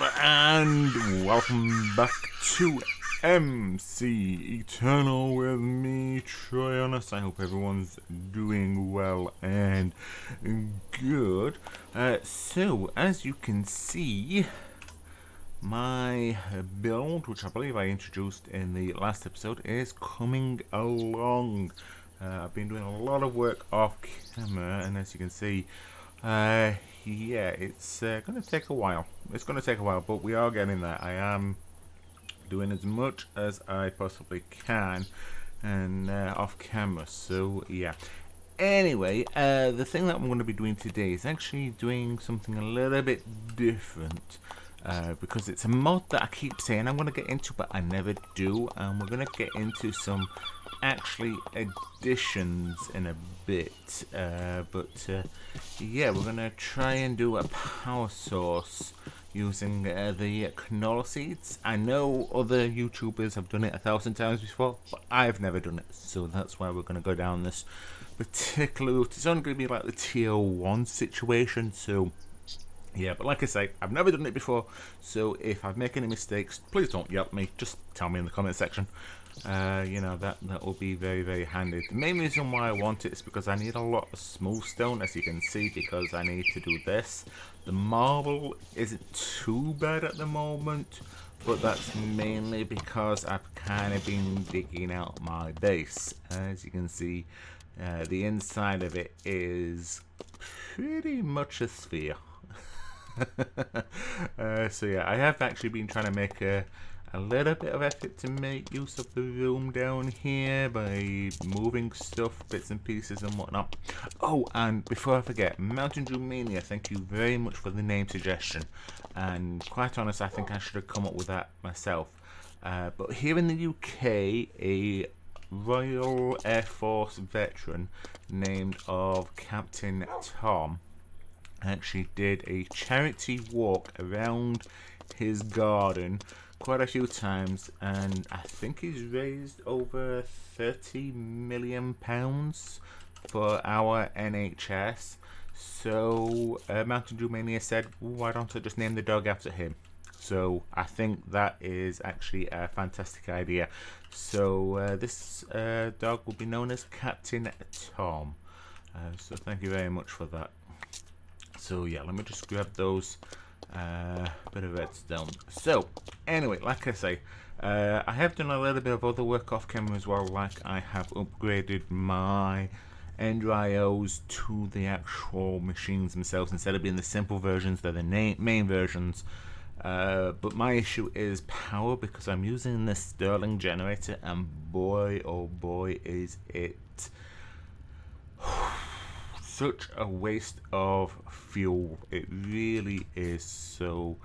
and welcome back to MC Eternal with me, Tryonus. I hope everyone's doing well and good. So, as you can see, my build, which I believe I introduced in the last episode, is coming along. I've been doing a lot of work off camera, and as you can see, yeah, it's going to take a while. It's going to take a while, but we are getting there. I am doing as much as I possibly can, and off camera. So yeah. Anyway, the thing that I'm going to be doing today is actually doing something a little bit different. Because it's a mod that I keep saying I'm going to get into, but I never do. And we're going to get into some actually additions in a bit. Yeah, we're going to try and do a power source using the canola seeds. I know other YouTubers have done it 1,000 times before, but I've never done it. So that's why we're going to go down this particular route. It's only going to be like the tier 1 situation, so yeah, but like I say, I've never done it before, so if I make any mistakes, please don't yell at me, just tell me in the comment section. You know, that will be very, very handy. The main reason why I want it is because I need a lot of smooth stone, as you can see, because I need to do this. The marble isn't too bad at the moment, but that's mainly because I've kind of been digging out my base. As you can see, the inside of it is pretty much a sphere. So yeah, I have actually been trying to make a little bit of effort to make use of the room down here by moving stuff, bits and pieces and whatnot. Oh, and before I forget, Mountain Dew Mania, thank you very much for the name suggestion. And quite honest, I think I should have come up with that myself. But here in the UK, a Royal Air Force veteran named of Captain Tom actually did a charity walk around his garden quite a few times, and I think he's raised over £30 million for our NHS. So Mountain Dew Mania said, why don't I just name the dog after him? So I think that is actually a fantastic idea. So this dog will be known as Captain Tom. So thank you very much for that. So yeah, let me just grab those bit of redstone. So anyway, like I say, I have done a little bit of other work off camera as well. Like I have upgraded my Ender IOs to the actual machines themselves. Instead of being the simple versions, they're the main versions. But my issue is power, because I'm using this Stirling generator, and boy oh boy is it such a waste of fuel. It really is. So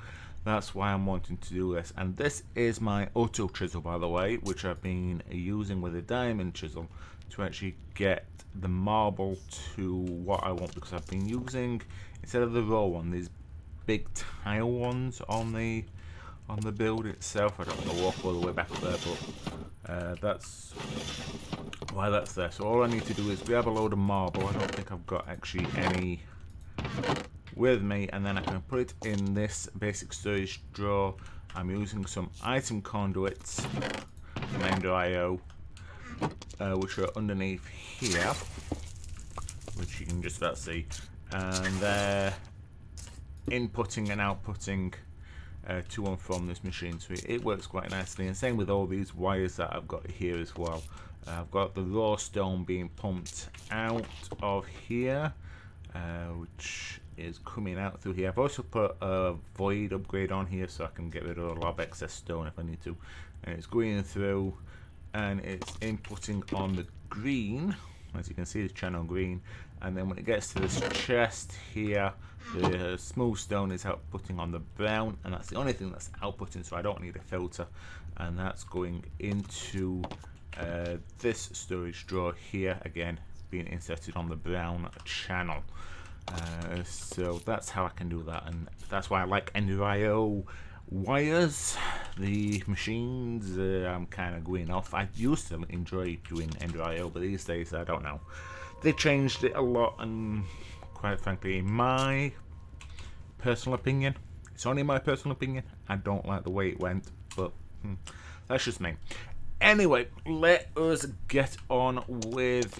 that's why I'm wanting to do this. And this is my auto chisel, by the way, which I've been using with a diamond chisel to actually get the marble to what I want, because I've been using, instead of the raw one, these big tile ones on the build itself. I don't want to walk all the way back up there, but that's why that's there. So all I need to do is grab a load of marble. I don't think I've got actually any with me, and then I can put it in this basic storage drawer. I'm using some item conduits from Ender IO, which are underneath here, which you can just about see, and they're inputting and outputting to and from this machine, so it works quite nicely. And same with all these wires that I've got here as well. I've got the raw stone being pumped out of here, which is coming out through here. I've also put a void upgrade on here so I can get rid of a lot of excess stone if I need to. And it's going through and it's inputting on the green, as you can see, the channel green. And then when it gets to this chest here, the smooth stone is outputting on the brown, and that's the only thing that's outputting, so I don't need a filter. And that's going into this storage drawer here, again being inserted on the brown channel. So that's how I can do that, and that's why I like Ender IO wires. The machines I'm kind of going off. I used to enjoy doing Ender IO, but these days I don't know. They changed it a lot, and quite frankly, in my personal opinion, It's only my personal opinion. I don't like the way it went, but that's just me. Anyway, let us get on with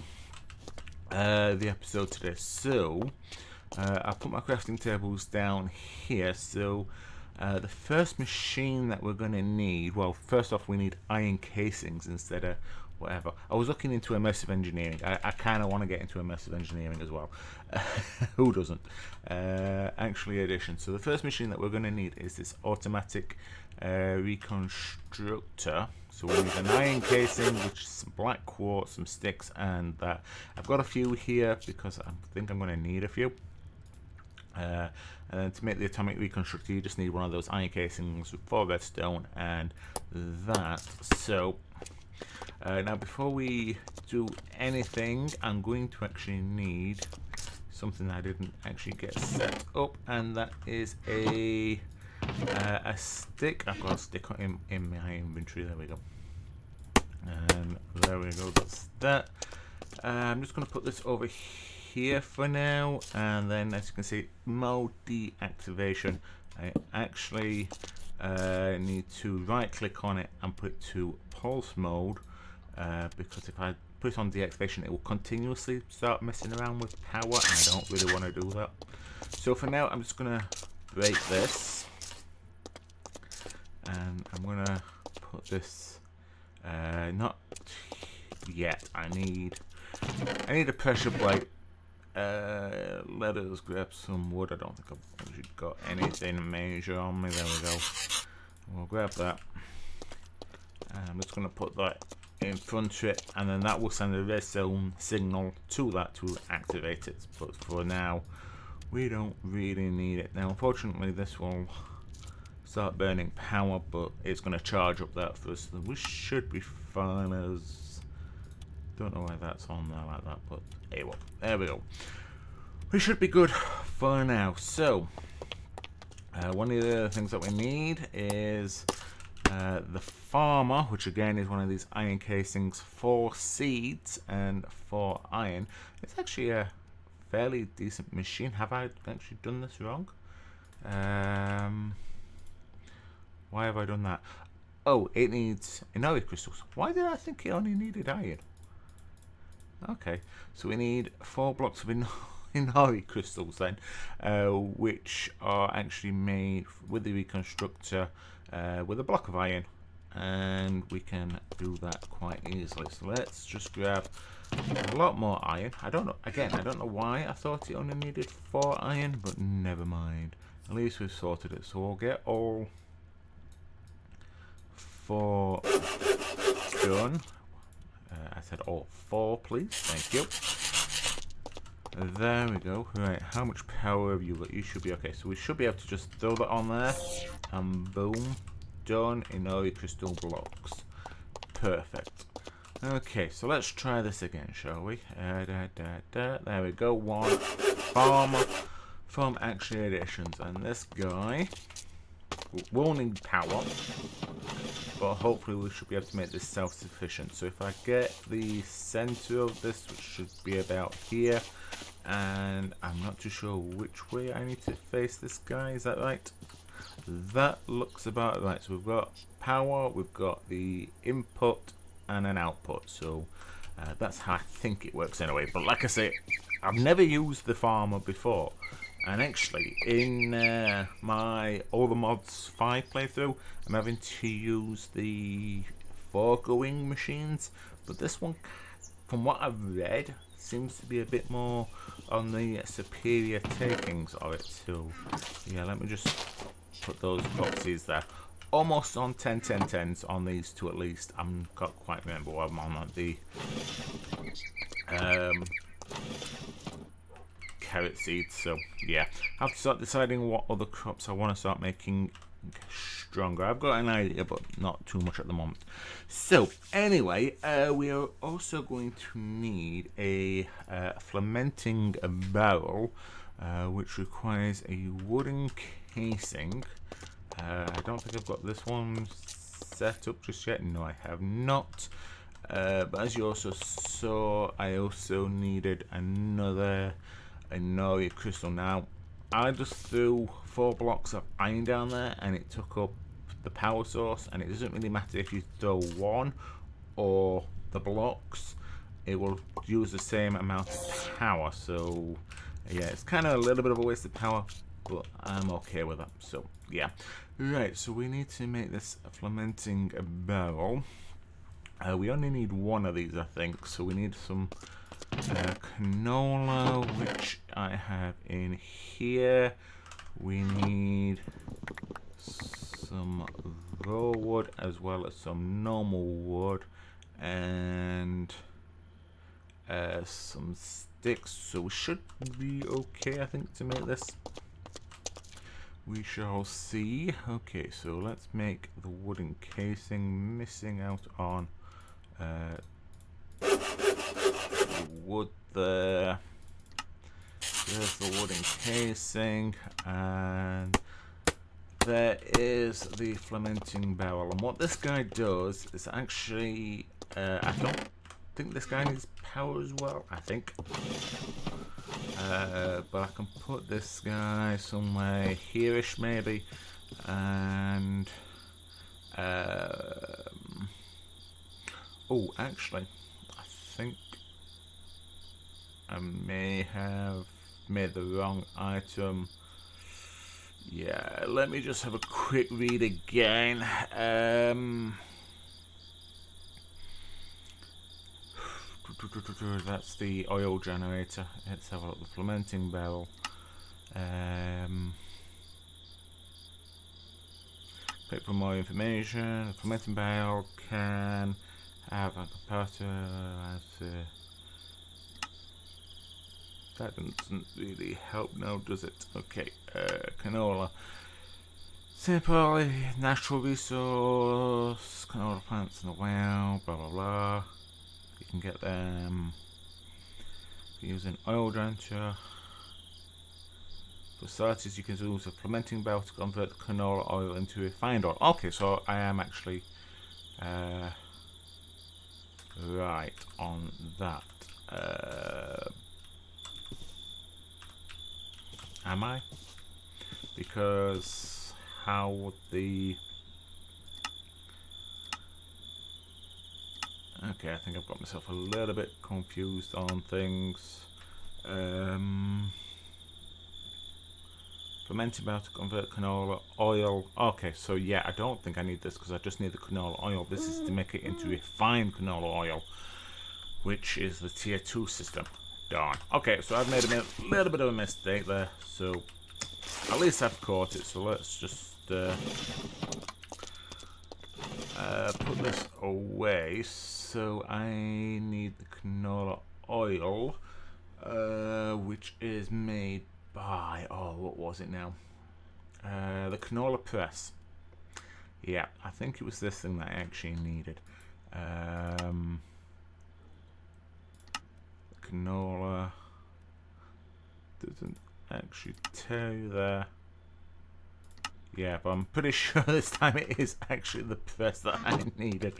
the episode today. So, I'll put my crafting tables down here. So, the first machine that we're going to need, well, first off, we need iron casings instead of whatever. I was looking into immersive engineering. I kind of want to get into immersive engineering as well. Who doesn't? Actually, addition. So, the first machine that we're going to need is this automatic reconstructor. So we need an iron casing, which is some black quartz, some sticks, and that. I've got a few here because I think I'm going to need a few. And then to make the atomic reconstructor, you just need one of those iron casings with 4 redstone and that. So now before we do anything, I'm going to actually need something I didn't actually get set up, and that is a stick. I've got a stick in my inventory. There we go. And there we go. That's that. I'm just going to put this over here for now, and then as you can see, mode deactivation. I actually need to right click on it and put it to pulse mode, because if I put it on deactivation, it will continuously start messing around with power, and I don't really want to do that. So for now, I'm just going to break this. And I'm gonna put this not yet. I need a pressure plate. Let us grab some wood. I don't think I've actually got anything major on me. There we go. We'll grab that. And I'm just gonna put that in front of it, and then that will send a redstone signal to that to activate it. But for now, we don't really need it. Now, unfortunately, this will start burning power, but it's going to charge up that first. So we should be fine. As don't know why that's on there like that, but hey, well, there we go. We should be good for now. So one of the other things that we need is the farmer, which again is one of these iron casings, 4 seeds and 4 iron. It's actually a fairly decent machine. Have I actually done this wrong? Why have I done that? Oh, it needs inori crystals. Why did I think it only needed iron? Okay, so we need 4 blocks of inori crystals then, which are actually made with the reconstructor with a block of iron, and we can do that quite easily. So let's just grab a lot more iron. I don't know. Again, I don't know why I thought it only needed 4 iron, but never mind. At least we've sorted it. So we'll get all 4 done. I said all 4, please. Thank you. There we go. Right, how much power have you got? You should be okay. So we should be able to just throw that on there, and boom, done. Inori crystal blocks. Perfect. Okay, so let's try this again, shall we? There we go. 1 farmer from Actually Additions, and this guy will need power, but hopefully we should be able to make this self-sufficient. So if I get the center of this, which should be about here, and I'm not too sure which way I need to face this guy, is that right? That looks about right. So we've got power, we've got the input and an output, so that's how I think it works anyway. But like I say, I've never used the farmer before, and actually in my All the Mods 5 playthrough, I'm having to use the foregoing machines, but this one, from what I've read, seems to be a bit more on the superior takings of it. So yeah, let me just put those boxes there. Almost on 10-10-10s on these two at least. I can't quite remember what I'm on at the carrot seeds. So yeah, I have to start deciding what other crops I want to start making stronger. I've got an idea, but not too much at the moment. So anyway, we are also going to need a fermenting barrel, which requires a wooden casing. I don't think I've got this one set up just yet. No, I have not. But as you also saw, I also needed another Inori crystal. Now, I just threw 4 blocks of iron down there and it took up the power source, and it doesn't really matter if you throw 1 or the blocks, it will use the same amount of power. So yeah, it's kind of a little bit of a waste of power, but I'm okay with that. So yeah, right, so we need to make this a fermenting barrel. We only need 1 of these, I think, so we need some canola, which I have in here. We need some raw wood as well as some normal wood, and some sticks, so we should be okay, I think, to make this. We shall see. Okay, so let's make the wooden casing. Missing out on wood there. There's the wooden casing, and there is the fermenting barrel. And what this guy does is actually, I don't think this guy needs power as well, I think. But I can put this guy somewhere here-ish maybe, and oh, actually, I think I may have made the wrong item. Yeah, let me just have a quick read again. That's the oil generator. Let's have a look. The fermenting barrel. Click for more information. The fermenting barrel can have a comparator as that doesn't really help now, does it? Okay, canola. Simple, natural resource, canola plants in the well, blah blah blah. You can get them using oil generator. For starters, you can use a fermenting barrel to convert the canola oil into refined oil. Okay, so I am actually right on that. Am I? Because how would the... Okay, I think I've got myself a little bit confused on things. Fermenting barrel to convert canola oil. Okay, so yeah, I don't think I need this because I just need the canola oil. This is to make it into refined canola oil, which is the tier 2 system. Darn. Okay, so I've made a little bit of a mistake there, so at least I've caught it. So let's just put this away. So I need the canola oil, which is made by, oh, what was it now? The canola press. Yeah, I think it was this thing that I actually needed. Canola doesn't actually tell you there. Yeah, but I'm pretty sure this time it is actually the press that I needed.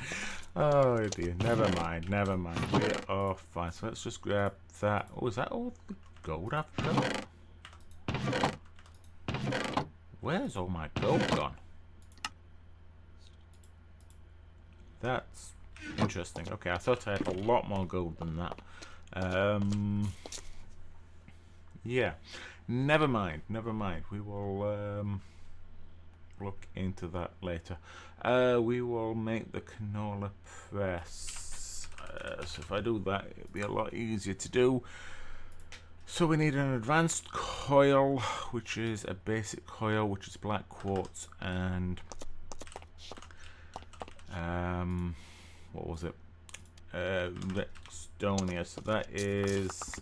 Oh dear, never mind, never mind. We are fine. So let's just grab that. Oh, is that all the gold I've got? Where's all my gold gone? That's interesting. Okay, I thought I had a lot more gold than that. Yeah, never mind, never mind. We will look into that later. We will make the canola press. So if I do that, it'll be a lot easier to do. So we need an advanced coil, which is a basic coil, which is black quartz, and what was it? Redstone. Yeah, so that is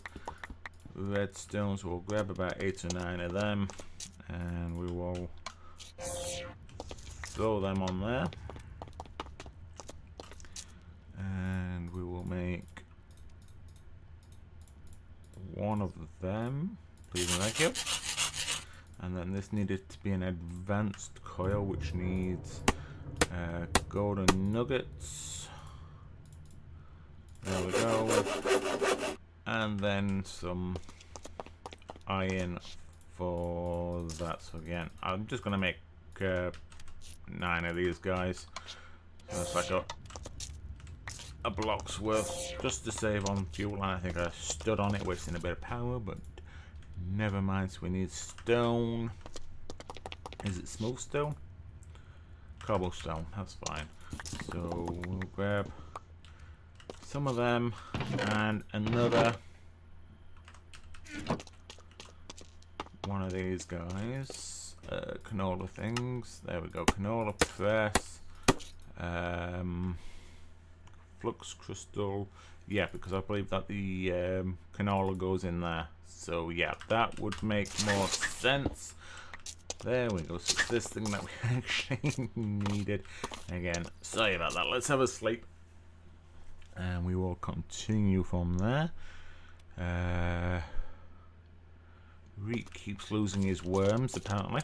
redstone. So we'll grab about 8 or 9 of them, and we will throw them on there, and we will make one of them, please and thank you. And then this needed to be an advanced coil, which needs golden nuggets. There we go. And then some iron for that. So again, I'm just going to make 9 of these guys. So that's like a block's worth, just to save on fuel. And I think I stood on it, wasting a bit of power, but never mind. So we need stone. Is it smooth stone? Cobblestone, that's fine. So we'll grab some of them and another one of these guys. Canola things. There we go. Canola press. Flux crystal. Yeah, because I believe that the canola goes in there. So yeah, that would make more sense. There we go. So it's this thing that we actually needed. Again, sorry about that. Let's have a sleep. And we will continue from there. Reek keeps losing his worms, apparently.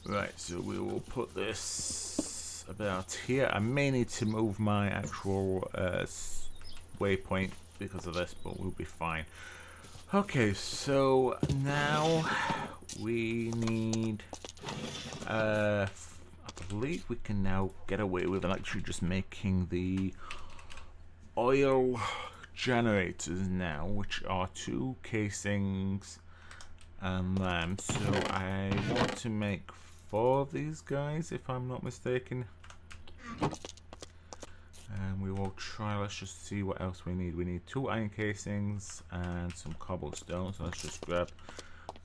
Right, so we will put this about here. I may need to move my actual waypoint because of this, but we'll be fine. Okay, so now we need, I believe we can now get away with actually just making the oil generators now, which are 2 casings and them. So I want to make 4 of these guys, if I'm not mistaken. And we will try, let's just see what else we need. We need 2 iron casings and some cobblestone. So let's just grab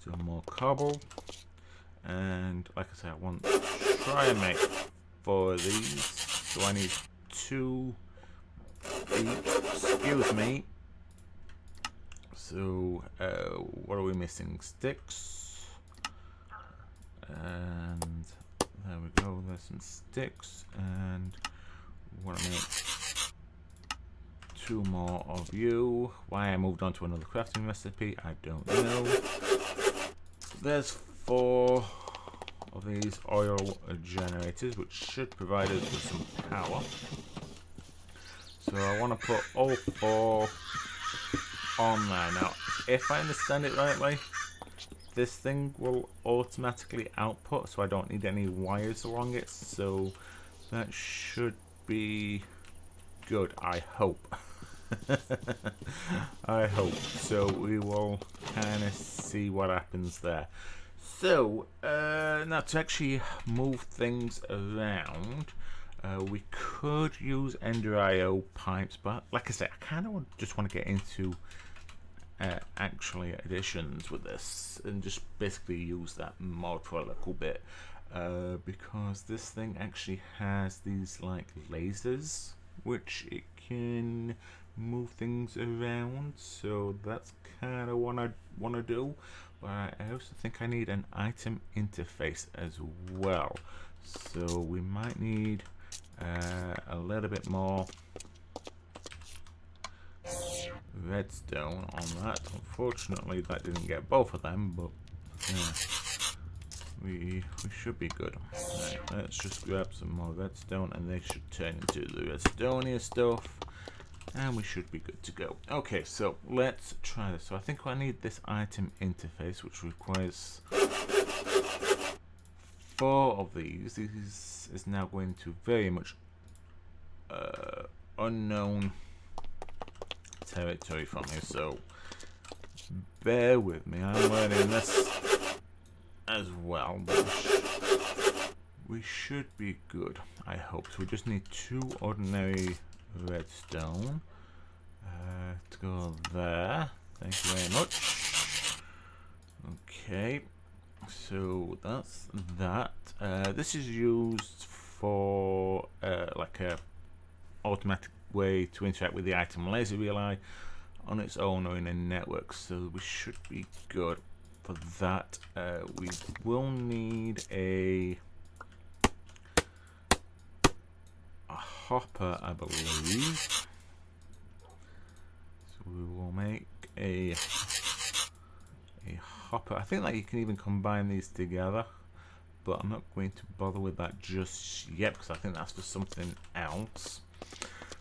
some more cobble. And like I said, I want to try and make 4 of these. So I need 2 excuse me. So what are we missing? Sticks. And there we go, there's some sticks, and want to make 2 more of you. Why I moved on to another crafting recipe, I don't know. There's 4 of these oil generators, which should provide us with some power. So I want to put all 4 on there. Now, if I understand it rightly, this thing will automatically output, so I don't need any wires along it. So that should be good, I hope. I hope. So we will kind of see what happens there. So now to actually move things around, we could use Ender IO pipes, but like I said, I kind of just want to get into actually additions with this and just basically use that mod for a little bit, because this thing actually has these like lasers which it can move things around. So that's kind of what I want to do, but I also think I need an item interface as well. So we might need a little bit more redstone on that. Unfortunately, that didn't get both of them, but yeah, we should be good. Right, let's just grab some more redstone, and they should turn into the redstonia stuff, and we should be good to go. Okay, so let's try this. So I think I need this item interface, which requires 4 of these. This is now going to very much unknown territory from me, so bear with me. I'm learning this as well, but we should be good, I hope. So we just need 2 ordinary redstone to go there. Thank you very much. Okay, so that's that. This is used for like a automatic way to interact with the item laser relay on its own or in a network, so we should be good for that. We will need a hopper, I believe, so we will make a hopper. I think that you can even combine these together, but I'm not going to bother with that just yet because I think that's for something else.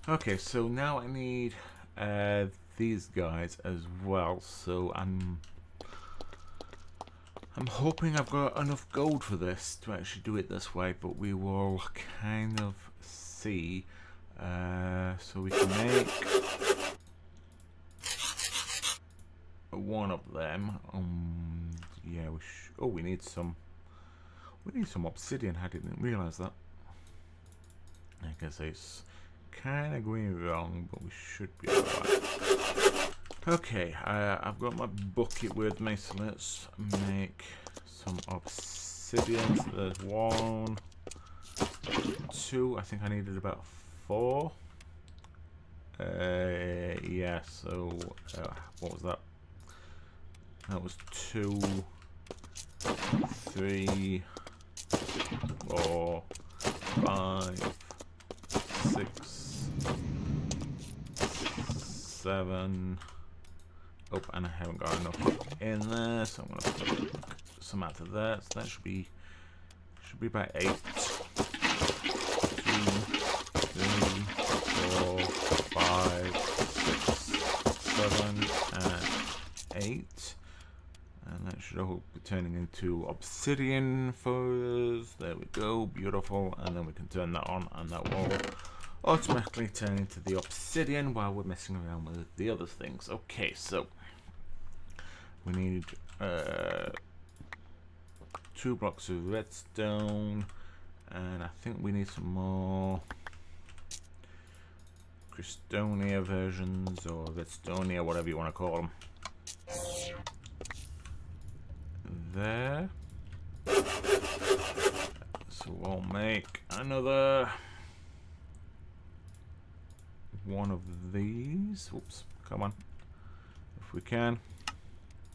Okay, so now I need these guys as well. So I'm hoping I've got enough gold for this to actually do it this way, but we will kind of see. So we can make one of them. Yeah, we need some. We need some obsidian. I didn't realize that. I guess it's kind of going wrong, but we should be alright. Okay, I've got my bucket with me, so let's make some obsidian. So there's 1, 2. I think I needed about 4. Yeah. So what was that? That was 2, 3, 4, 5, 6, 7. Oh, and I haven't got enough in there, so I'm gonna put some out of there. So that should be about 8. 2, 3, 4, 5, 6, 7, and 8. And that should all be turning into obsidian for us. There we go, beautiful. And then we can turn that on, and that will automatically turn into the obsidian while we're messing around with the other things. Okay, so we need 2 blocks of redstone, and I think we need some more Cristonia versions, or Redstonia, whatever you want to call them. There. So we'll make another one of these. Oops, come on. If we can.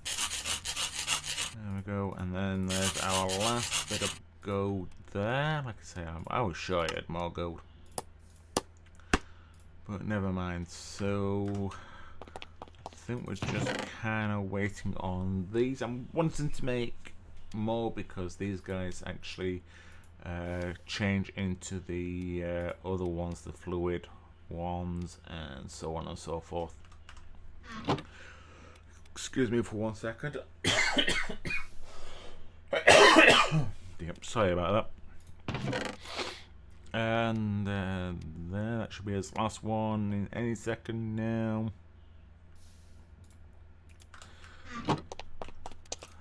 There we go. And then there's our last bit of gold there. Like I say, I was sure I had more gold. But never mind. So I think we're just kind of waiting on these. I'm wanting to make more because these guys actually change into the other ones, the fluid ones, and so on and so forth. Excuse me for 1 second. Yep, sorry about that. And there, that should be his last one in any second now.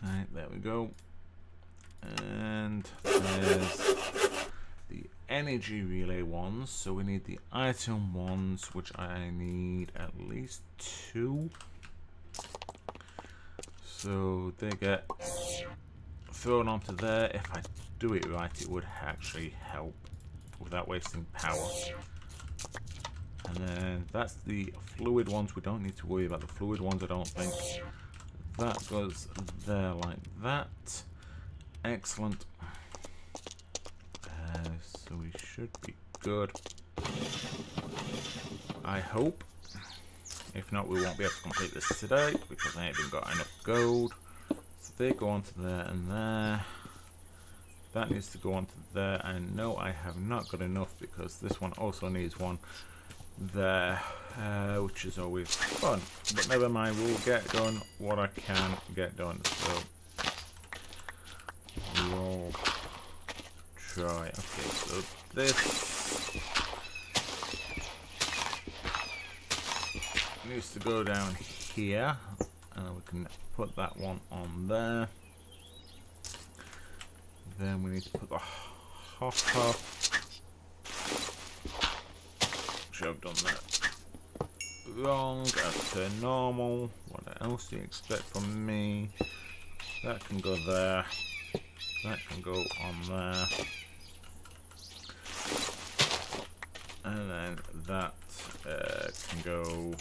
Right, there we go. And there's the energy relay ones. So we need the item ones, which I need at least 2. So they get thrown onto there. If I do it right, it would actually help without wasting power. And then that's the fluid ones. We don't need to worry about the fluid ones, I don't think. That goes there like that. Excellent. So we should be good, I hope. If not, we won't be able to complete this today because I ain't even got enough gold. So they go onto there and there. That needs to go onto there. And no, I have not got enough because this one also needs one there, which is always fun. But never mind, we'll get done what I can get done. So we'll try. Okay, so this needs to go down here, and we can put that one on there. Then we need to put the hopper. Actually, I've done that wrong as per normal. What else do you expect from me? That can go there. That can go on there. And then that can go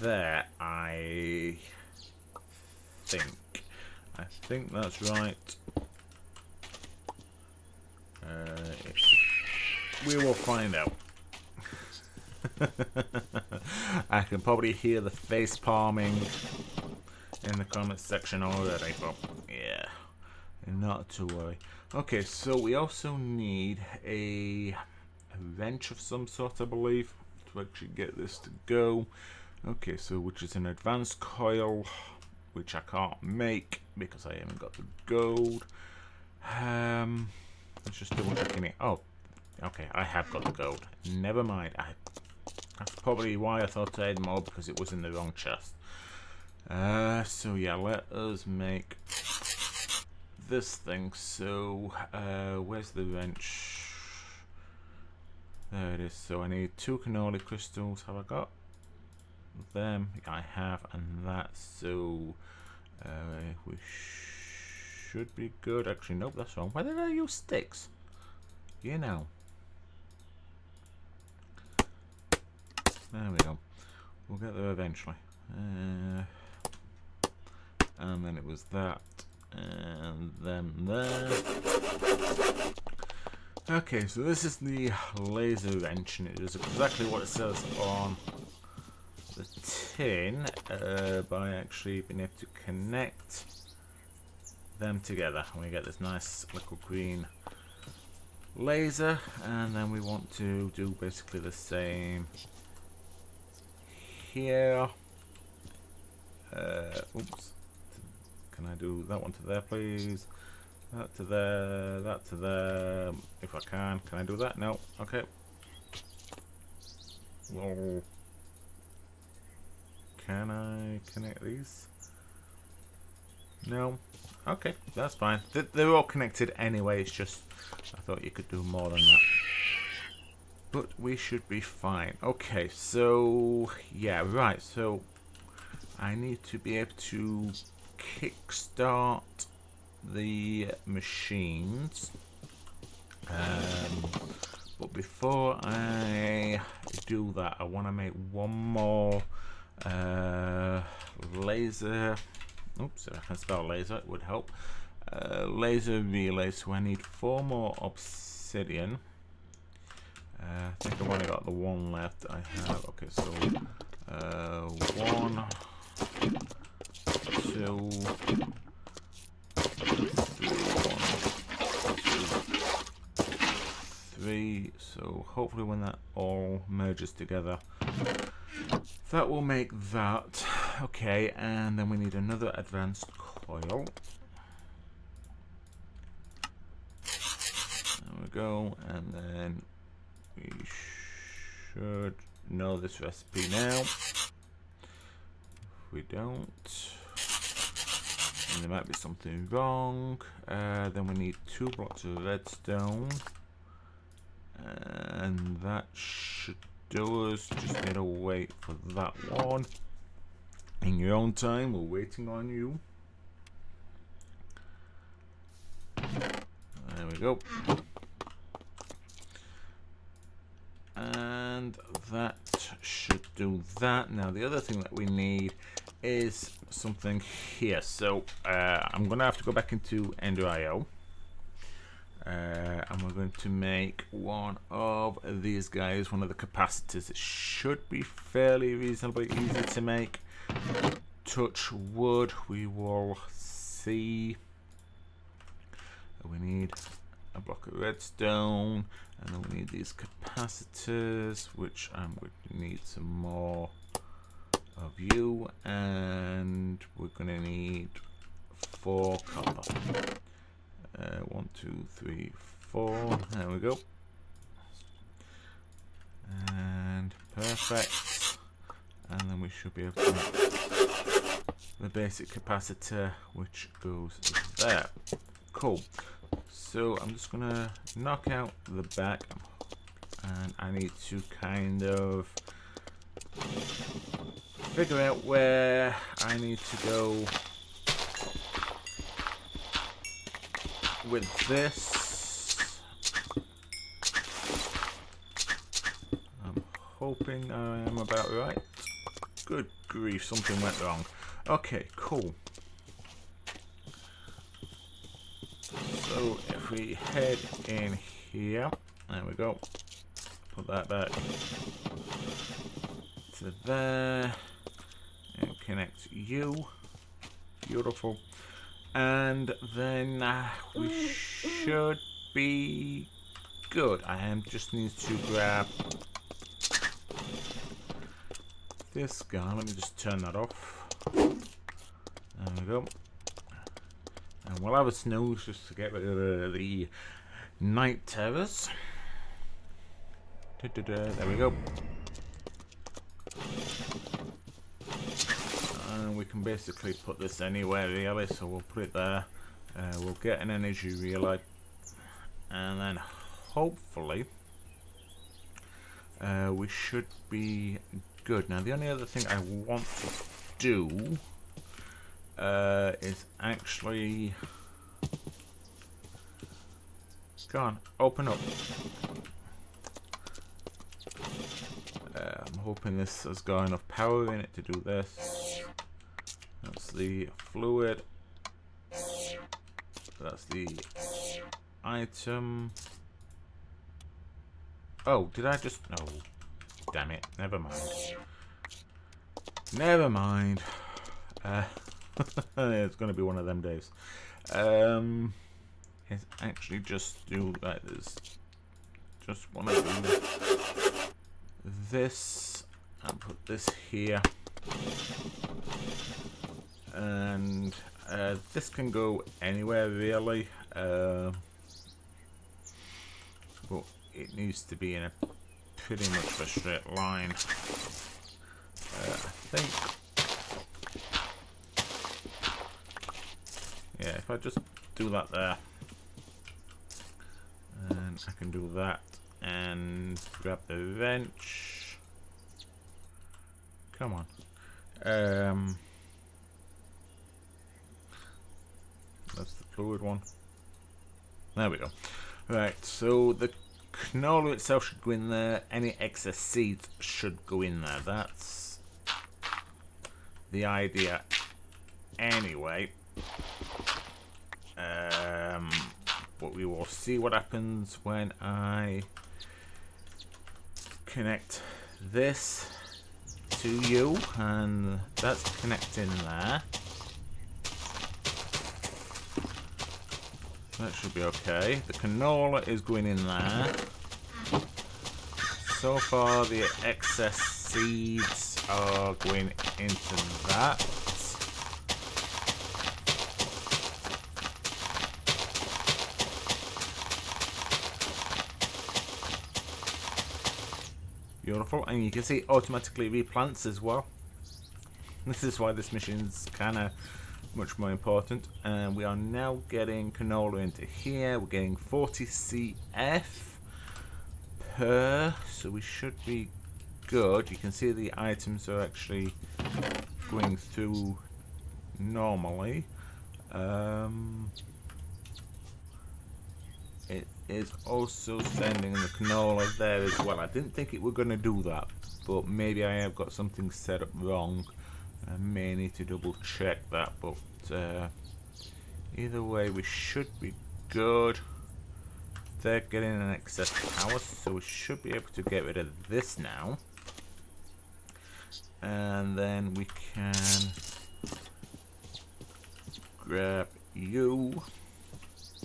there, I think that's right. We will find out. I can probably hear the face palming in the comments section already, but yeah, not to worry. Okay, so we also need a wrench of some sort, I believe, to actually get this to go. Okay, so which is an advanced coil, which I can't make because I haven't got the gold. Let's just double check in it. Oh, okay, I have got the gold. Never mind. That's probably why I thought I had more, because it was in the wrong chest. So yeah, let us make this thing. So where's the wrench? There it is. So I need 2 canola crystals. Have I got them? I have, and that. So we should be good. Actually, nope, that's wrong. Why did I use sticks? You know. There we go. We'll get there eventually. And then it was that, and then there. Okay, so this is the laser wrench, and it is exactly what it says on the tin, by actually being able to connect them together. And we get this nice little green laser, and then we want to do basically the same here. Oops. Can I do that one to there, please? That to there, that to there. If I can I do that? No. Okay. Well, can I connect these? No. Okay, that's fine. They're all connected anyway. It's just I thought you could do more than that. But we should be fine. Okay, so yeah, right. So I need to be able to kickstart the machines, but before I do that, I want to make one more laser. Oops, if I can spell laser, it would help. Laser relay. So I need 4 more obsidian. I think I've only got the 1 left. I have. Okay, so 1, 2, 3. So hopefully when that all merges together, that will make that. Okay, and then we need another advanced coil. There we go, and then we should know this recipe now. If we don't, and there might be something wrong. Then we need 2 blocks of redstone, and that should do us. Just need to wait for that one. In your own time, we're waiting on you. There we go. And that should do that. Now the other thing that we need is something here. So I'm going to have to go back into Ender.io. And we're going to make one of these guys, one of the capacitors. It should be fairly reasonably easy to make. Touch wood, we will see. We need a block of redstone, and then we need these capacitors, which I'm going to need some more of you, and we're going to need 4 copper. 1, 2, 3, 4. There we go. And perfect. And then we should be able to make the basic capacitor, which goes there. Cool. So I'm just gonna knock out the back, and I need to kind of figure out where I need to go with this. I'm hoping I am about right. Good grief, something went wrong. Okay, cool. So if we head in here, there we go. Put that back to there, and connect you. Beautiful. And then we should be good. I just need to grab this guy. Let me just turn that off. There we go. And we'll have a snooze just to get rid of the night terrors. There we go. And we can basically put this anywhere really, so we'll put it there. We'll get an energy relay, and then hopefully we should be good. Now the only other thing I want to do is actually go on, open up. I'm hoping this has got enough power in it to do this. That's the fluid. That's the item. Oh, did I just... No. Damn it. Never mind. Never mind. It's going to be one of them days. It's actually just do like this. Just want to do this and put this here. And this can go anywhere really, but it needs to be in a pretty much a straight line. I think, yeah, if I just do that there, and I can do that and grab the wrench. Come on. That's the fluid one. There we go. Right, so the canola itself should go in there. Any excess seeds should go in there. That's the idea anyway. But we will see what happens when I connect this to you, and that's connecting there. That should be okay. The canola is going in there. So far the excess seeds are going into that. Beautiful, and you can see it automatically replants as well. This is why this mission's kind of much more important. And we are now getting canola into here. We're getting 40 CF per, so we should be good. You can see the items are actually going through normally. It is also sending the canola there as well. I didn't think it were going to do that, but maybe I have got something set up wrong. I may need to double check that, but either way we should be good. They're getting an excess power, so we should be able to get rid of this now. And then we can grab you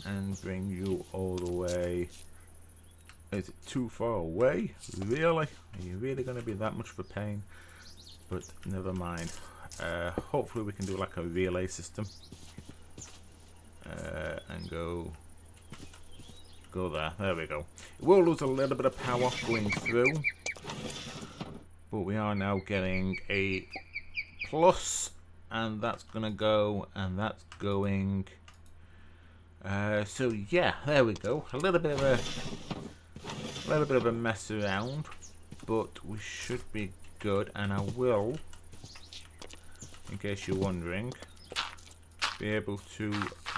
and bring you all the way. Is it too far away? Really? Are you really going to be that much of a pain? But never mind. Hopefully we can do like a relay system and go there. There we go. It will lose a little bit of power going through, but we are now getting a plus, and that's gonna go, and that's going. So yeah, there we go. A little bit of a mess around, but we should be good. And I will, in case you're wondering, be able to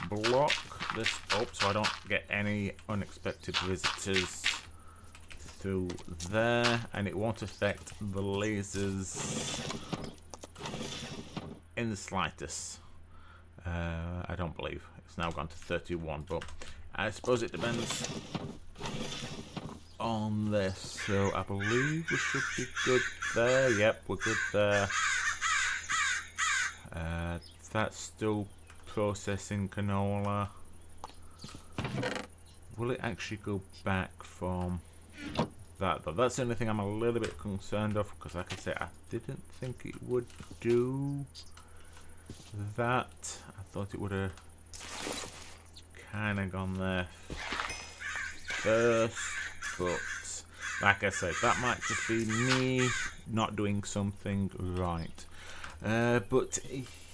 block this up so I don't get any unexpected visitors through there, and it won't affect the lasers in the slightest. I don't believe. It's now gone to 31, but I suppose it depends on this. So I believe we should be good there. Yep, we're good there. That's still processing canola. Will it actually go back from that though. That's the only thing I'm a little bit concerned of, because like I said, I didn't think it would do that. I thought it would have kind of gone there first, but like I said, that might just be me not doing something right. But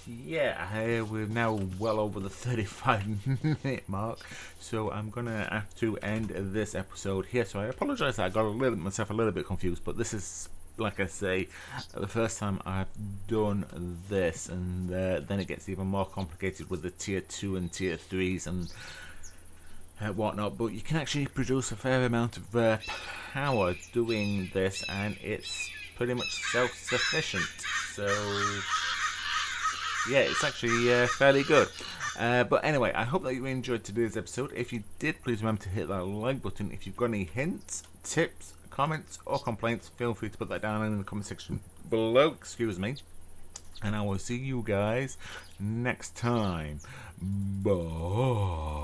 yeah, we're now well over the 35-minute mark, so I'm gonna have to end this episode here. So I apologise that I got myself a little bit confused, but this is, like I say, the first time I've done this, and then it gets even more complicated with the tier 2 and tier 3s and whatnot. But you can actually produce a fair amount of power doing this, and it's pretty much self-sufficient. So yeah, it's actually fairly good. But anyway, I hope that you enjoyed today's episode. If you did, please remember to hit that like button. If you've got any hints, tips, comments or complaints, feel free to put that down in the comment section below. Excuse me. And I will see you guys next time. Bye.